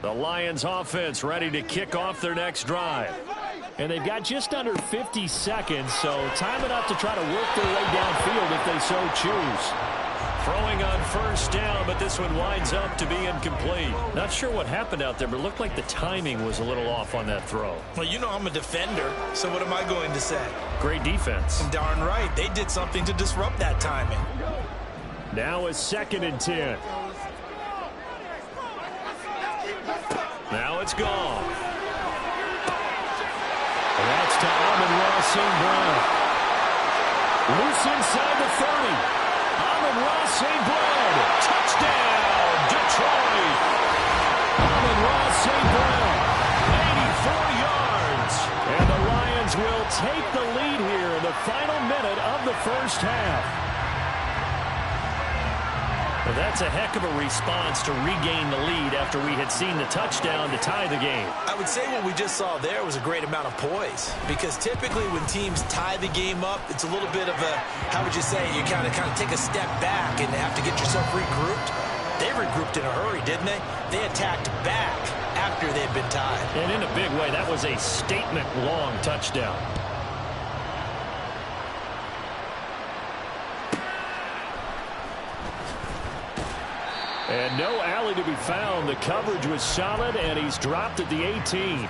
The Lions offense ready to kick off their next drive. And they've got just under 50 seconds, so time enough to try to work their way downfield if they so choose. Throwing on first down, but this one winds up to be incomplete. Not sure what happened out there, but it looked like the timing was a little off on that throw. Well, you know I'm a defender, so what am I going to say? Great defense. Darn right. They did something to disrupt that timing. Now a 2nd and 10. Now it's gone. And that's to Amon-Ra St. Brown. Loose inside the 30. Amon-Ra St. Brown. Touchdown, Detroit. Amon-Ra St. Brown. 84 yards. And the Lions will take the lead here in the final minute of the first half. Well, that's a heck of a response to regain the lead after we had seen the touchdown to tie the game. I would say what we just saw there was a great amount of poise, because typically when teams tie the game up, it's a little bit of a, how would you say, you kind of take a step back and have to get yourself regrouped. They regrouped in a hurry, didn't they? They attacked back after they had been tied. And in a big way, that was a statement-long touchdown. And no alley to be found. The coverage was solid, and he's dropped at the 18.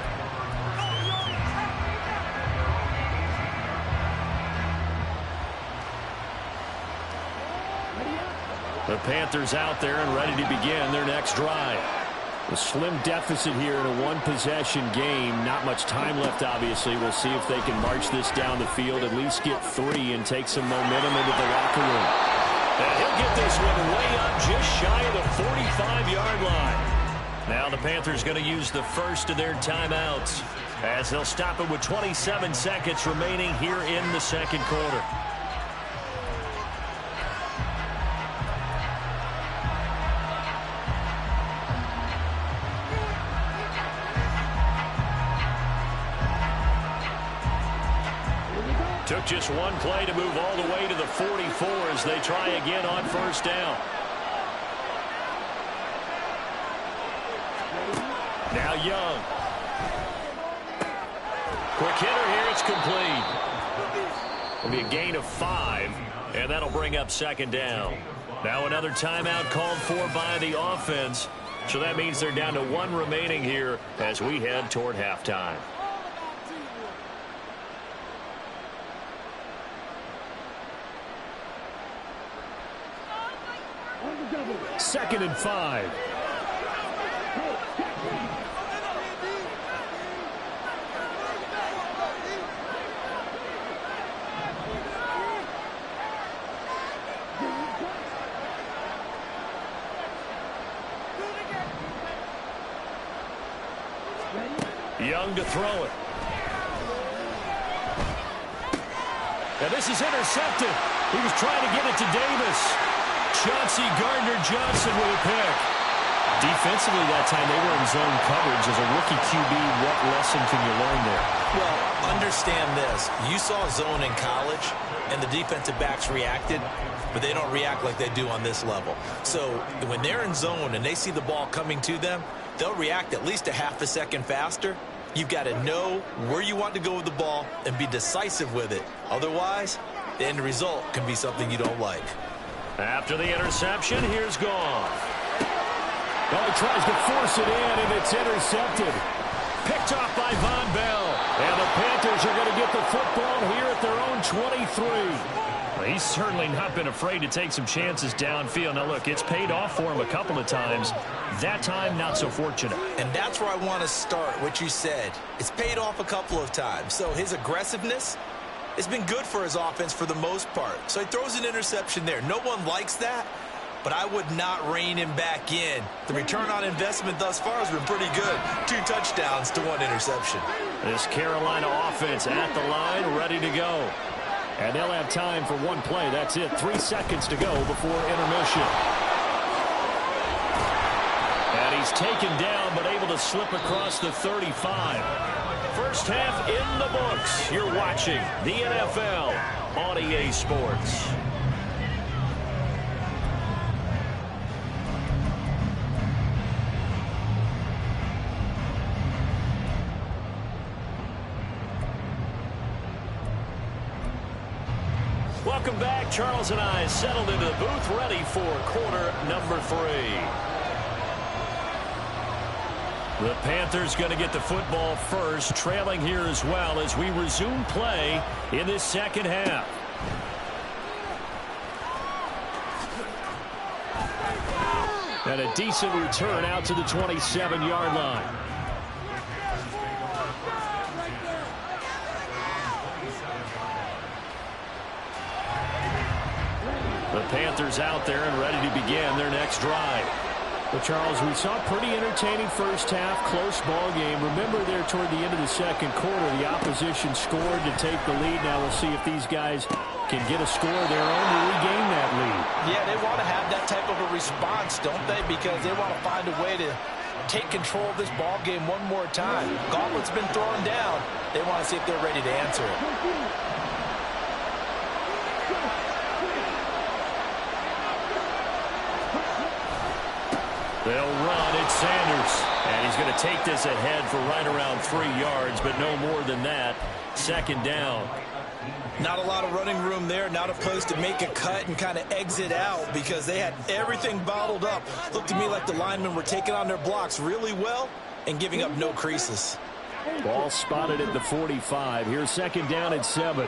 The Panthers out there and ready to begin their next drive. A slim deficit here in a one-possession game. Not much time left, obviously. We'll see if they can march this down the field, at least get 3, and take some momentum into the locker room. And he'll get this one way up just shy of the 45-yard line. Now the Panthers going to use the first of their timeouts as they'll stop it with 27 seconds remaining here in the second quarter. Took just one play to move all the way to the 44 as they try again on first down. Now Young. Quick hitter here. It's complete. It'll be a gain of 5, and that'll bring up second down. Now another timeout called for by the offense. So that means they're down to 1 remaining here as we head toward halftime. Second and 5. Young to throw it. Now this is intercepted. He was trying to get it to Davis. Chauncey Gardner-Johnson with a pick. Defensively that time they were in zone coverage. As a rookie QB, what lesson can you learn there? Well, understand this. You saw zone in college, and the defensive backs reacted, but they don't react like they do on this level. So when they're in zone and they see the ball coming to them, they'll react at least a half a second faster. You've got to know where you want to go with the ball and be decisive with it. Otherwise, the end result can be something you don't like. After the interception, here's Goff. Well, he tries to force it in, and it's intercepted. Picked off by Von Bell. And the Panthers are going to get the football here at their own 23. Well, he's certainly not been afraid to take some chances downfield. Now, look, it's paid off for him a couple of times. That time, not so fortunate. And that's where I want to start, what you said. It's paid off a couple of times. So his aggressiveness, it's been good for his offense for the most part. So he throws an interception there. No one likes that, but I would not rein him back in. The return on investment thus far has been pretty good. 2 touchdowns to 1 interception. This Carolina offense at the line, ready to go. And they'll have time for 1 play. That's it. 3 seconds to go before intermission. And he's taken down, but able to slip across the 35. First half in the books. You're watching the NFL on EA Sports. Welcome back. Charles and I settled into the booth, ready for quarter number 3. The Panthers going to get the football first, trailing here as well as we resume play in this second half. And a decent return out to the 27-yard line. The Panthers out there and ready to begin their next drive. Well, Charles, we saw a pretty entertaining first half, close ball game. Remember there toward the end of the second quarter, the opposition scored to take the lead. Now we'll see if these guys can get a score of their own to regain that lead. Yeah, they want to have that type of a response, don't they? Because they want to find a way to take control of this ball game one more time. Gauntlet's been thrown down. They want to see if they're ready to answer it. They'll run. It's Sanders. And he's going to take this ahead for right around 3 yards, but no more than that. Second down. Not a lot of running room there. Not a place to make a cut and kind of exit out because they had everything bottled up. Looked to me like the linemen were taking on their blocks really well and giving up no creases. Ball spotted at the 45. Here's second down at 7.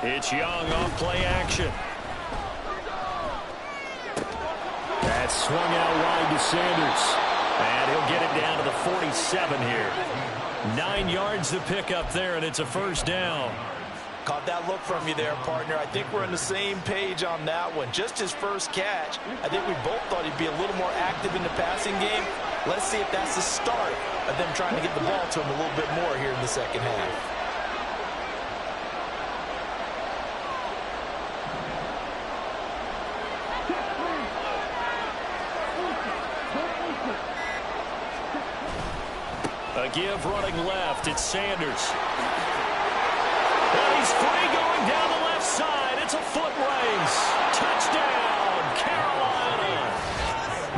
It's Young off play action. That's swung out wide to Sanders. And he'll get it down to the 47 here. 9 yards to pick up there, and it's a first down. Caught that look from you there, partner. I think we're on the same page on that one. Just his first catch. I think we both thought he'd be a little more active in the passing game. Let's see if that's the start of them trying to get the ball to him a little bit more here in the second half. A give running left. It's Sanders. And he's free going down the left side. It's a foot race. Touchdown, Carolina.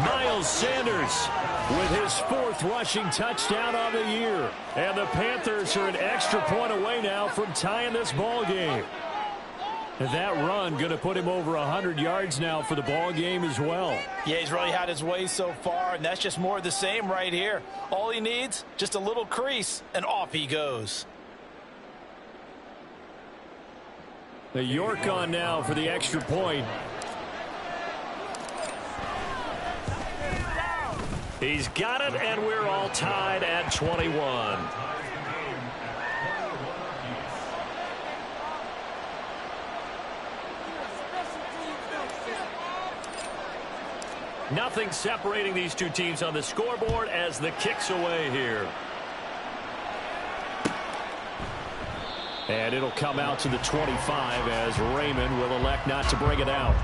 Miles Sanders with his 4th rushing touchdown of the year. And the Panthers are an extra point away now from tying this ball game. And that run going to put him over 100 yards now for the ball game as well. Yeah, he's really had his way so far, and that's just more of the same right here. All he needs, just a little crease, and off he goes. The York on now for the extra point. He's got it, and we're all tied at 21. Nothing separating these two teams on the scoreboard as the kick's away here. And it'll come out to the 25 as Raymond will elect not to bring it out.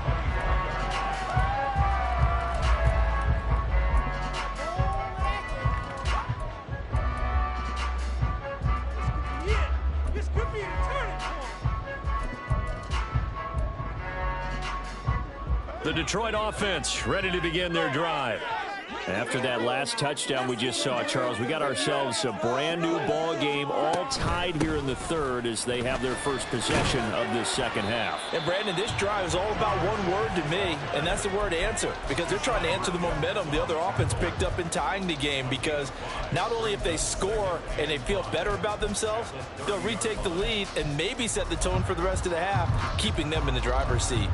The Detroit offense ready to begin their drive. After that last touchdown we just saw, Charles, we got ourselves a brand new ball game, all tied here in the third as they have their first possession of this second half. And Brandon, this drive is all about one word to me, and that's the word answer, because they're trying to answer the momentum the other offense picked up in tying the game, because not only if they score and they feel better about themselves, they'll retake the lead and maybe set the tone for the rest of the half, keeping them in the driver's seat.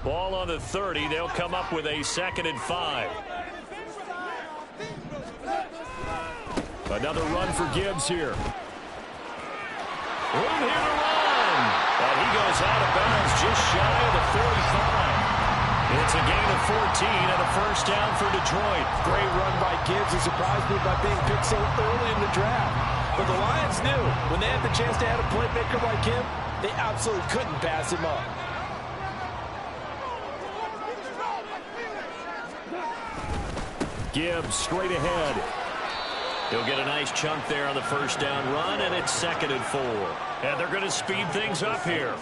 Ball on the 30. They'll come up with a 2nd and 5. Another run for Gibbs here. Room here to run. And he goes out of bounds just shy of the 45. It's a gain of 14 and a first down for Detroit. Great run by Gibbs. He surprised me by being picked so early in the draft. But the Lions knew when they had the chance to add a playmaker like him, they absolutely couldn't pass him up. Gibbs straight ahead. He'll get a nice chunk there on the first down run, and it's 2nd and 4. And they're going to speed things up here.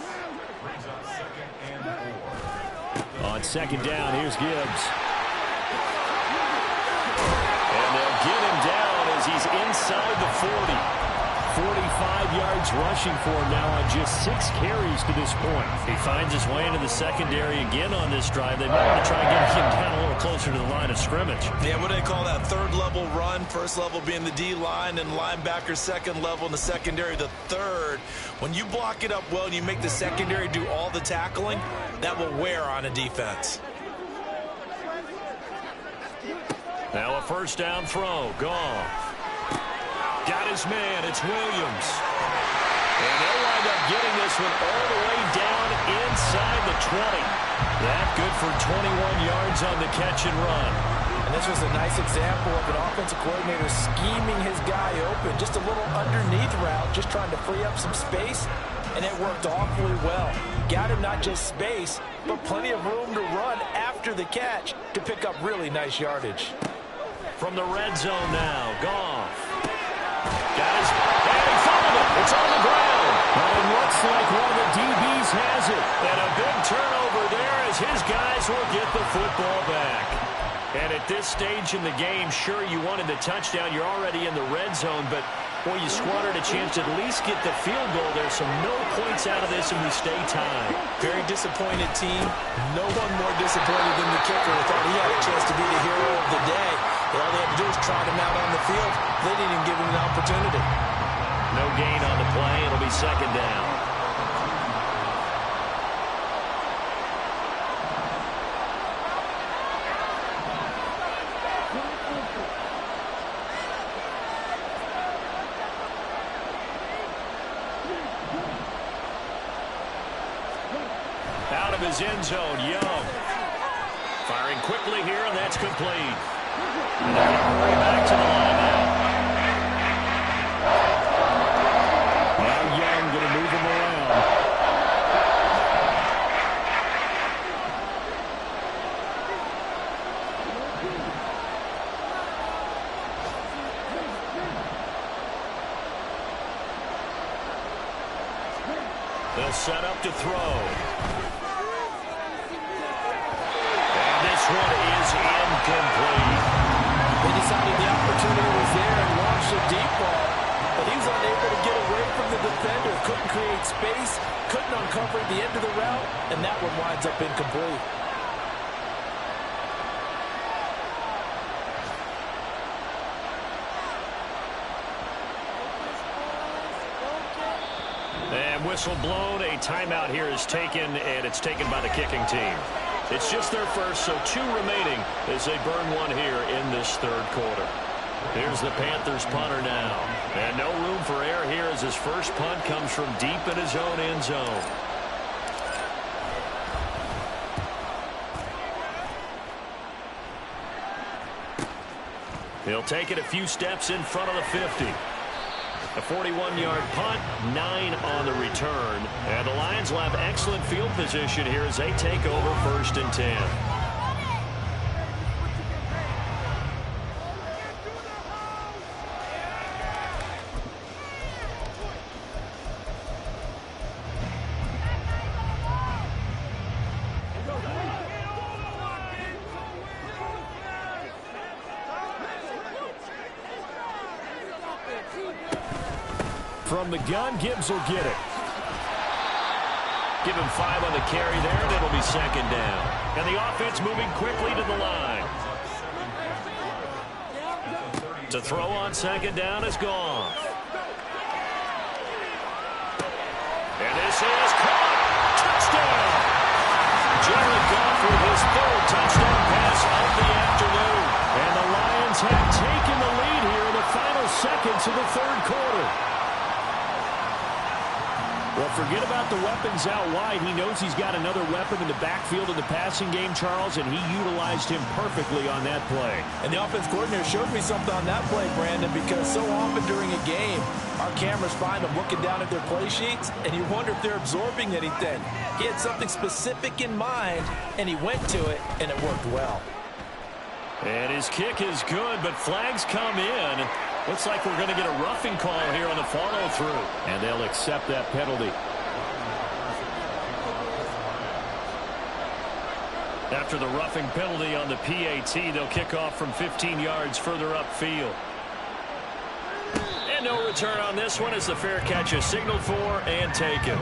On 2nd down, here's Gibbs. And they'll get him down as he's inside the 40. yards rushing for him now on just 6 carries to this point. He finds his way into the secondary again on this drive. They might want to try and get him down a little closer to the line of scrimmage. Yeah, what do they call that? Third level run. First level being the D-line, and linebacker second level, and the secondary the third. When you block it up well and you make the secondary do all the tackling, that will wear on a defense. Now a first down throw. Goff. Got his man. It's Williams. And they'll wind up getting this one all the way down inside the 20. That good for 21 yards on the catch and run. And this was a nice example of an offensive coordinator scheming his guy open. Just a little underneath route, just trying to free up some space. And it worked awfully well. Got him not just space, but plenty of room to run after the catch to pick up really nice yardage. From the red zone now, Goff. Got his, and he fouled it. It's on the ground. Well, it looks like one of the DBs has it. And a big turnover there as his guys will get the football back. And at this stage in the game, sure, you wanted the touchdown. You're already in the red zone, but, boy, you squandered a chance to at least get the field goal there. So no points out of this, and we stay tied. Very disappointed team. No one more disappointed than the kicker who thought he had a chance to be the hero of the day. But all they had to do was trot him out on the field. They didn't even give him an opportunity. No gain on the play. It'll be second down. Out of his end zone, Young. Firing quickly here, and that's complete. And they're going to hurry back to the line now. Now Young going to move him around. They'll set up to throw. And this one is incomplete. They decided the opportunity was there and launched a deep ball, but he was unable to get away from the defender. Couldn't create space, couldn't uncover the end of the route, and that one winds up incomplete. And whistle blown. A timeout here is taken, and it's taken by the kicking team. It's just their first, so 2 remaining as they burn one here in this third quarter. Here's the Panthers punter now. And no room for error here as his first punt comes from deep in his own end zone. He'll take it a few steps in front of the 50. A 41-yard punt, 9 on the return. And the Lions will have excellent field position here as they take over 1st and 10. From the gun, Gibbs will get it. Give him 5 on the carry there, and it'll be second down. And the offense moving quickly to the line. To throw on second down is Goff. And this is caught. Touchdown! Jared Goff with his 3rd touchdown pass of the afternoon. And the Lions have taken the lead here in the final seconds of the 3rd quarter. Well, forget about the weapons out wide. He knows he's got another weapon in the backfield in the passing game, Charles, and he utilized him perfectly on that play. And the offense coordinator showed me something on that play, Brandon, because so often during a game, our cameras find them looking down at their play sheets, and you wonder if they're absorbing anything. He had something specific in mind, and he went to it, and it worked well. And his kick is good, but flags come in. Looks like we're going to get a roughing call here on the follow-through. And they'll accept that penalty. After the roughing penalty on the PAT, they'll kick off from 15 yards further upfield. And no return on this one as the fair catch is signaled for and taken.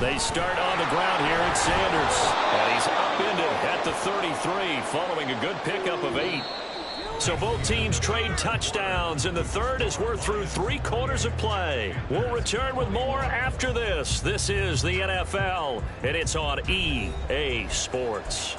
They start on the ground here at Sanders. And he's upended at the 33 following a good pickup of 8. So both teams trade touchdowns in the third as we're through 3 quarters of play. We'll return with more after this. This is the NFL, and it's on EA Sports.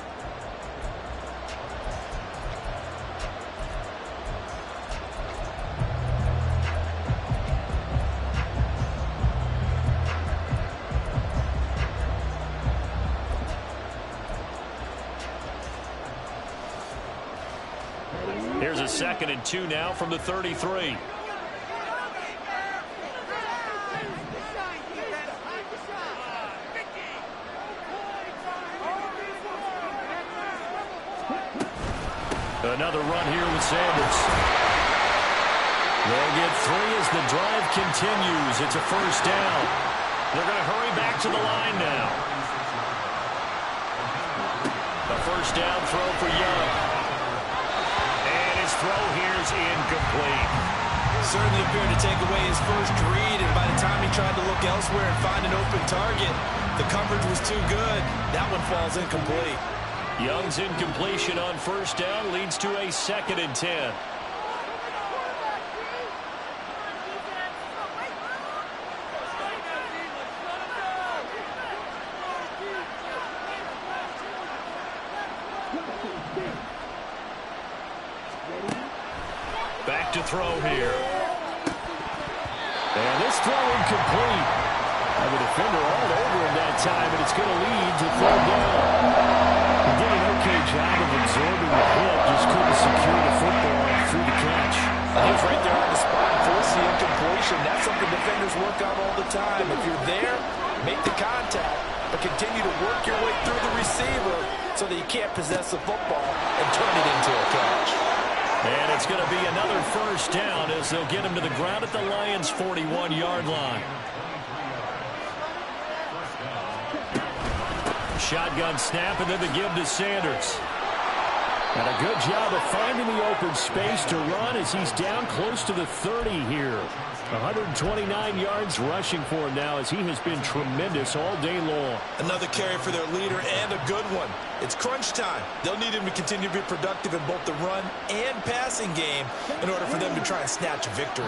Here's a 2nd and 2 now from the 33. Another run here with Sanders. They'll get 3 as the drive continues. It's a first down. They're going to hurry back to the line now. A first down throw for Young. Throw here's incomplete. Certainly appeared to take away his first read, and by the time he tried to look elsewhere and find an open target, the coverage was too good. That one falls incomplete. Young's incompletion on first down leads to a 2nd and 10. Back to throw here. And this throw incomplete. And the defender all over him that time, and it's going to lead to 3rd down. He did an okay job of absorbing the hit, just couldn't secure the football through the catch. He was right there on the spot and forced the incompletion. That's something defenders work on all the time. If you're there, make the contact, but continue to work your way through the receiver so that you can't possess the football and turn it into a catch. And it's going to be another first down as they'll get him to the ground at the Lions' 41-yard line. Shotgun snap and then the give to Sanders. And a good job of finding the open space to run as he's down close to the 30 here. 129 yards rushing for him now as he has been tremendous all day long. Another carry for their leader and a good one. It's crunch time. They'll need him to continue to be productive in both the run and passing game in order for them to try and snatch a victory.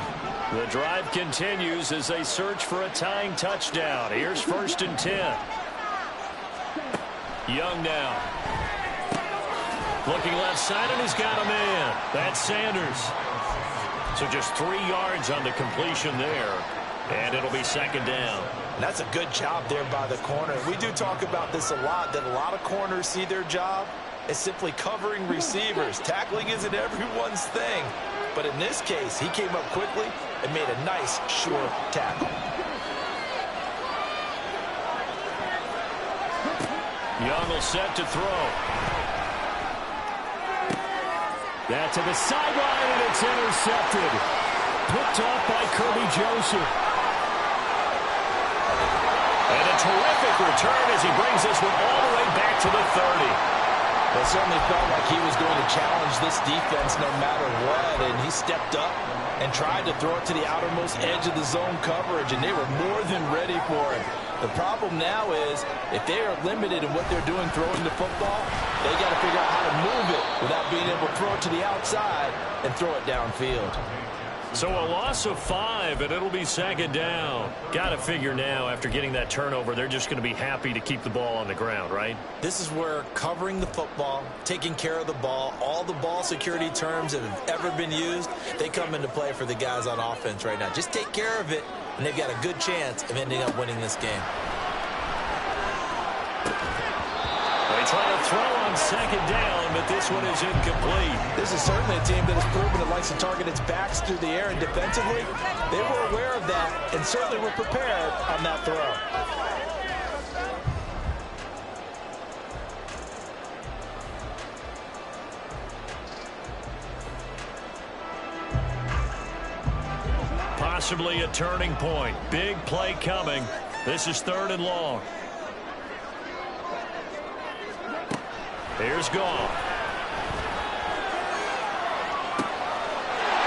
The drive continues as they search for a tying touchdown. Here's 1st and 10. Young now. Looking left side, and he's got a man. That's Sanders. So just 3 yards on the completion there. And it'll be 2nd down. And that's a good job there by the corner. We do talk about this a lot, that a lot of corners see their job as simply covering receivers. Tackling isn't everyone's thing. But in this case, he came up quickly and made a nice, sure tackle. Young will set to throw. That to the sideline, and it's intercepted. Picked off by Kirby Joseph. And a terrific return as he brings this one all the way back to the 30. Well, it certainly felt like he was going to challenge this defense no matter what, and he stepped up and tried to throw it to the outermost edge of the zone coverage, and they were more than ready for it. The problem now is if they are limited in what they're doing throwing the football, they got to figure out how to move it without being able to throw it to the outside and throw it downfield. So a loss of 5, and it'll be 2nd down. Got to figure now, after getting that turnover, they're just going to be happy to keep the ball on the ground, right? This is where covering the football, taking care of the ball, all the ball security terms that have ever been used, they come into play for the guys on offense right now. Just take care of it, and they've got a good chance of ending up winning this game. They try to throw on 2nd down, but this one is incomplete. This is certainly a team that has proven it likes to target its backs through the air, and defensively, they were aware of that and certainly were prepared on that throw. Possibly a turning point. Big play coming. This is 3rd and long. Here's Goff.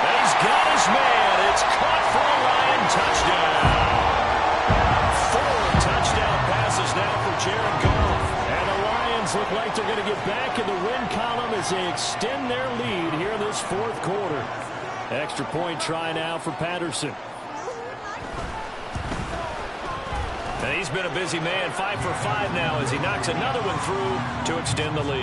And he's got his man. It's caught for a Lion touchdown. 4 touchdown passes now for Jared Goff. And the Lions look like they're going to get back in the win column as they extend their lead here in this 4th quarter. Extra point try now for Patterson. And he's been a busy man, 5 for 5 now as he knocks another one through to extend the lead.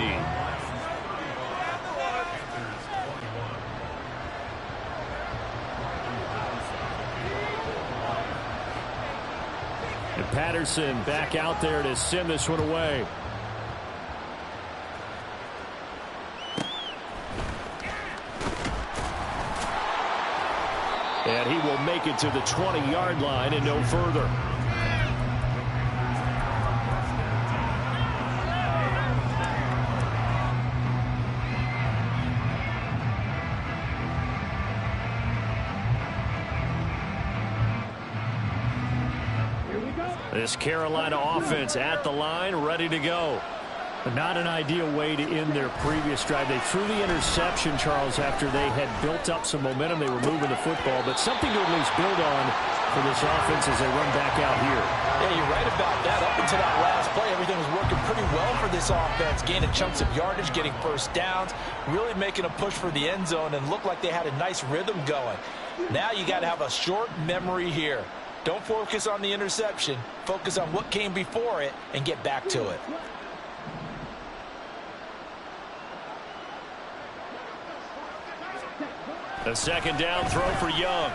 And Patterson back out there to send this one away. And he will make it to the 20-yard line and no further. This Carolina offense at the line, ready to go. But not an ideal way to end their previous drive. They threw the interception, Charles, after they had built up some momentum. They were moving the football, but something to at least build on for this offense as they run back out here. Yeah, you're right about that. Up until that last play, everything was working pretty well for this offense, gaining chunks of yardage, getting first downs, really making a push for the end zone, and looked like they had a nice rhythm going. Now you got to have a short memory here. Don't focus on the interception. Focus on what came before it and get back to it. A 2nd down throw for Young.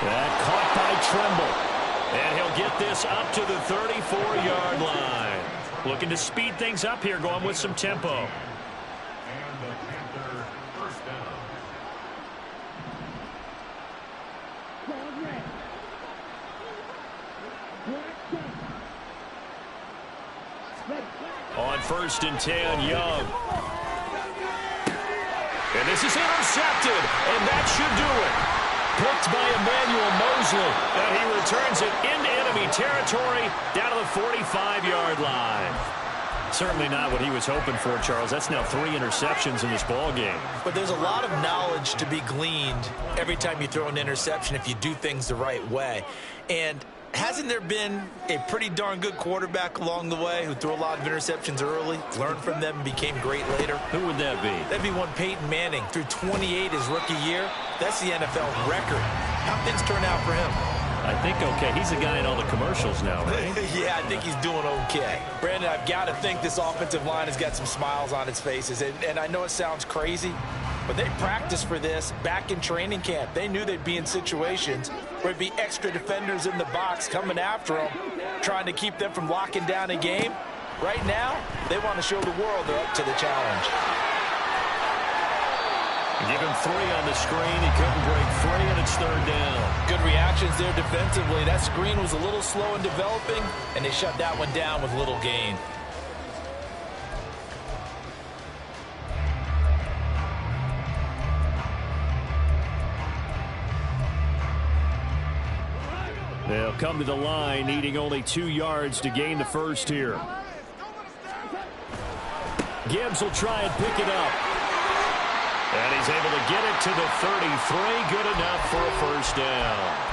That caught by Tremble. And he'll get this up to the 34-yard line. Looking to speed things up here, going with some tempo. On 1st and 10, Young. And this is intercepted, and that should do it. Picked by Emmanuel Mosley, and he returns it into enemy territory down to the 45-yard line. Certainly not what he was hoping for, Charles. That's now 3 interceptions in this ball game. But there's a lot of knowledge to be gleaned every time you throw an interception if you do things the right way. And hasn't there been a pretty darn good quarterback along the way who threw a lot of interceptions early, learned from them, and became great later? Who would that be? That'd be one Peyton Manning. Threw 28 his rookie year. That's the NFL record. How things turn out for him? I think okay. He's the guy in all the commercials now, right? Yeah, I think he's doing okay. Brandon, I've got to think this offensive line has got some smiles on its faces. And I know it sounds crazy, but they practiced for this back in training camp. They knew they'd be in situations where there'd be extra defenders in the box coming after them, trying to keep them from locking down a game. Right now, they want to show the world they're up to the challenge. Give him 3 on the screen. He couldn't break free, and it's 3rd down. Good reactions there defensively. That screen was a little slow in developing, and they shut that one down with little gain. They'll come to the line, needing only 2 yards to gain the first here. Gibbs will try and pick it up. And he's able to get it to the 33. Good enough for a first down.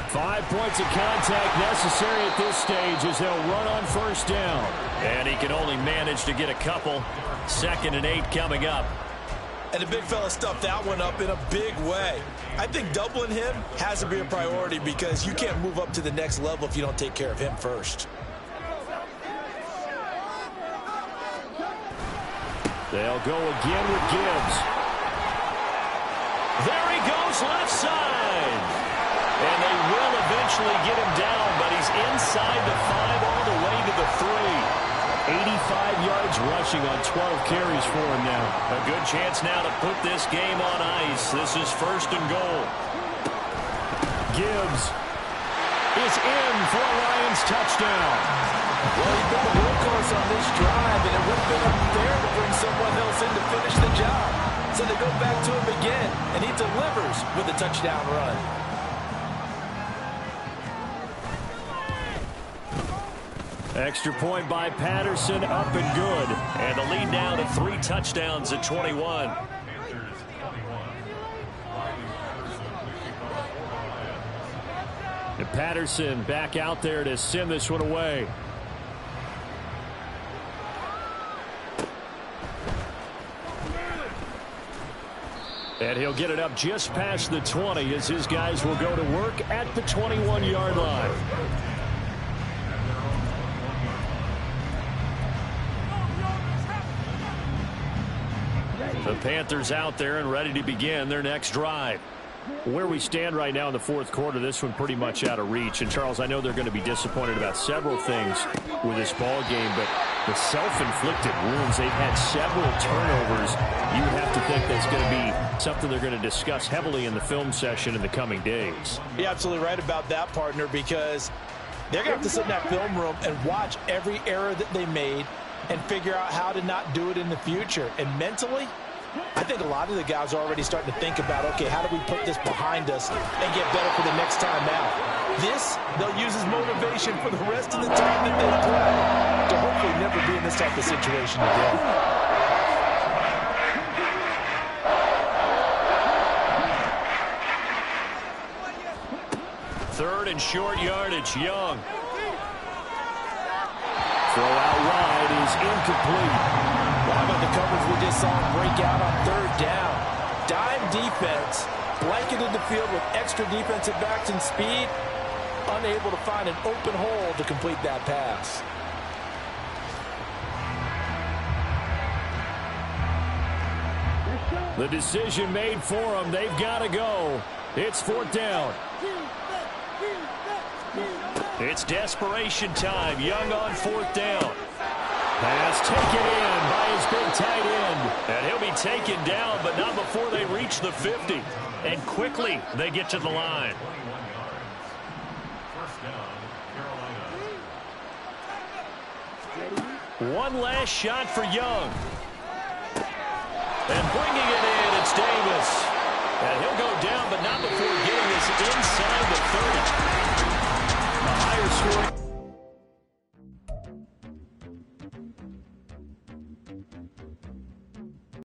Five points of contact necessary at this stage as they'll run on first down. And he can only manage to get a couple. 2nd and 8 coming up. And the big fella stuffed that one up in a big way. I think doubling him has to be a priority because you can't move up to the next level if you don't take care of him first. They'll go again with Gibbs. There he goes, left side. And they will eventually get him down, but he's inside the 5 all the way to the 3. 85 yards rushing on 12 carries for him now. A good chance now to put this game on ice. This is 1st and goal. Gibbs is in for a Lions touchdown. Well, he's been the workhorse on this drive, and it would have been unfair to bring someone else in to finish the job. So they go back to him again, and he delivers with a touchdown run. Extra point by Patterson, up and good. And the lead now to 3 touchdowns at 21. And Patterson back out there to send this one away. And he'll get it up just past the 20 as his guys will go to work at the 21-yard line. The Panthers out there and ready to begin their next drive. Where we stand right now in the 4th quarter, this one pretty much out of reach. And, Charles, I know they're going to be disappointed about several things with this ball game, but the self-inflicted wounds, they've had several turnovers. You have to think that's going to be something they're going to discuss heavily in the film session in the coming days. You're absolutely right about that, partner, because they're going to have to sit in that film room and watch every error that they made and figure out how to not do it in the future. And mentally, I think a lot of the guys are already starting to think about, okay, how do we put this behind us and get better for the next time out? This, they'll use as motivation for the rest of the time that they play to hopefully never be in this type of situation again. Third and short yardage, Young. Throw out wide is incomplete. Well, how about the coverage we just saw him break out on 3rd down? Dime defense, blanketed the field with extra defensive backs and speed, unable to find an open hole to complete that pass. The decision made for them. They've got to go. It's 4th down. It's desperation time. Young on 4th down. Pass taken in by his big tight end. And he'll be taken down, but not before they reach the 50. And quickly, they get to the line. One last shot for Young. And bringing it in, it's Davis. And he'll go down, but not before getting this inside the 30. A higher scoring.